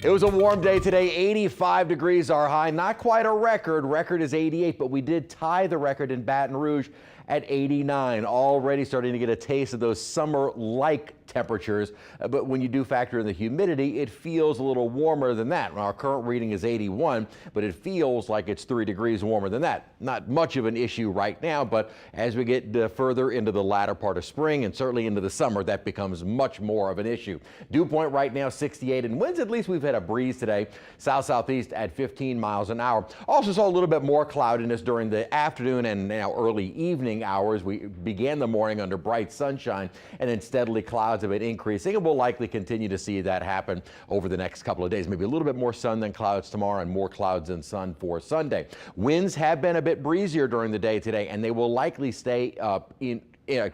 It was a warm day today. 85 degrees our high. Not quite a record. Record is 88, but we did tie the record in Baton Rouge at 89. Already starting to get a taste of those summer-like temperatures. But when you do factor in the humidity, it feels a little warmer than that. Our current reading is 81, but it feels like it's 3 degrees warmer than that. Not much of an issue right now, but as we get further into the latter part of spring and certainly into the summer, that becomes much more of an issue. Dew point right now 68, and winds, at least we've had a breeze today, south-southeast at 15 miles an hour. Also saw a little bit more cloudiness during the afternoon and now early evening hours. We began the morning under bright sunshine and then steadily clouds have been increasing, and we'll likely continue to see that happen over the next couple of days. Maybe a little bit more sun than clouds tomorrow and more clouds than sun for Sunday. Winds have been a bit breezier during the day today, and they will likely stay up I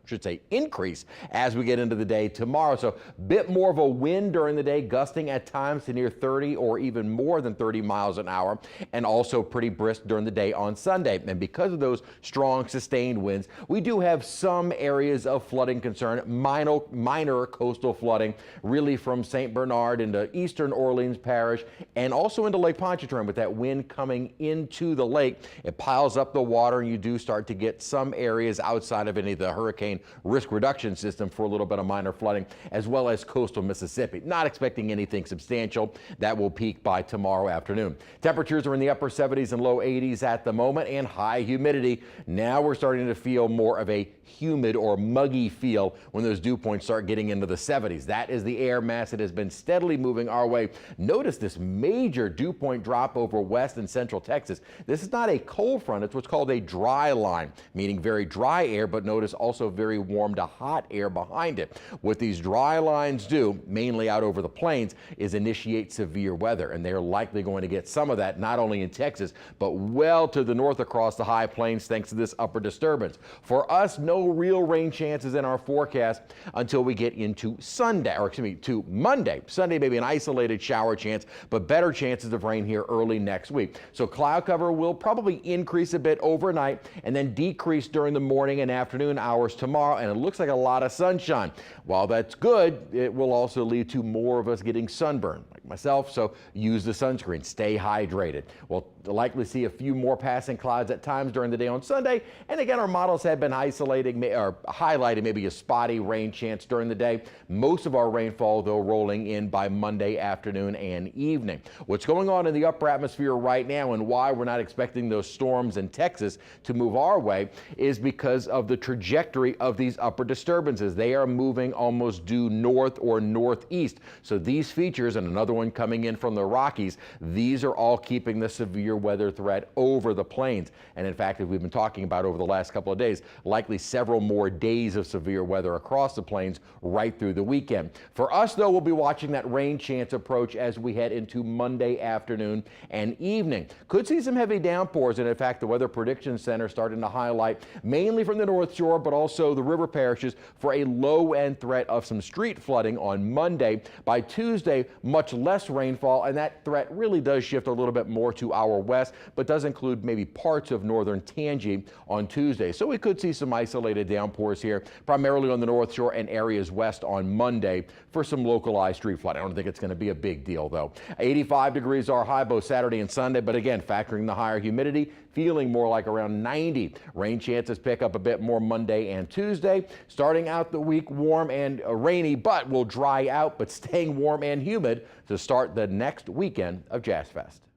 should say increase as we get into the day tomorrow. So a bit more of a wind during the day, gusting at times to near 30 or even more than 30 miles an hour, and also pretty brisk during the day on Sunday. And because of those strong sustained winds, we do have some areas of flooding concern, minor coastal flooding, really from St. Bernard into eastern Orleans Parish and also into Lake Pontchartrain. With that wind coming into the lake, it piles up the water, and you do start to get some areas outside of any of the hurricane risk reduction system for a little bit of minor flooding, as well as coastal Mississippi. Not expecting anything substantial. That will peak by tomorrow afternoon. Temperatures are in the upper 70s and low 80s at the moment, and high humidity. Now we're starting to feel more of a humid or muggy feel when those dew points start getting into the 70s. That is the air mass that has been steadily moving our way. Notice this major dew point drop over west and central Texas. This is not a cold front. It's what's called a dry line, meaning very dry air, but notice also very warm to hot air behind it. What these dry lines do, mainly out over the plains, is initiate severe weather, and they're likely going to get some of that not only in Texas, but well to the north across the high plains thanks to this upper disturbance. For us, no real rain chances in our forecast until we get into Sunday, or excuse me, to Monday. Sunday, maybe an isolated shower chance, but better chances of rain here early next week. So cloud cover will probably increase a bit overnight and then decrease during the morning and afternoon hours tomorrow, and it looks like a lot of sunshine. While that's good, it will also lead to more of us getting sunburn, like myself, so use the sunscreen, stay hydrated. We'll likely see a few more passing clouds at times during the day on Sunday, and again, our models have been isolating or highlighting maybe a spotty rain chance during the day. Most of our rainfall, though, rolling in by Monday afternoon and evening. What's going on in the upper atmosphere right now and why we're not expecting those storms in Texas to move our way is because of the trajectory of these upper disturbances. They are moving almost due north or northeast. So these features, and another one coming in from the Rockies, these are all keeping the severe weather threat over the plains. And in fact, as we've been talking about over the last couple of days, likely several more days of severe weather across the plains right through the weekend. For us, though, we'll be watching that rain chance approach as we head into Monday afternoon and evening. Could see some heavy downpours, and in fact, the Weather Prediction Center starting to highlight mainly from the North Shore, but also the river parishes for a low-end threat of some street flooding on Monday. By Tuesday, much less rainfall, and that threat really does shift a little bit more to our west, but does include maybe parts of northern Tangi on Tuesday. So we could see some isolated downpours here, primarily on the North Shore and areas west on Monday for some localized street flooding. I don't think it's going to be a big deal, though. 85 degrees our high both Saturday and Sunday, but again, factoring the higher humidity, feeling more like around 90. Rain chances pick up a bit more Monday and Tuesday. Starting out the week warm and rainy, but will dry out, but staying warm and humid to start the next weekend of Jazz Fest.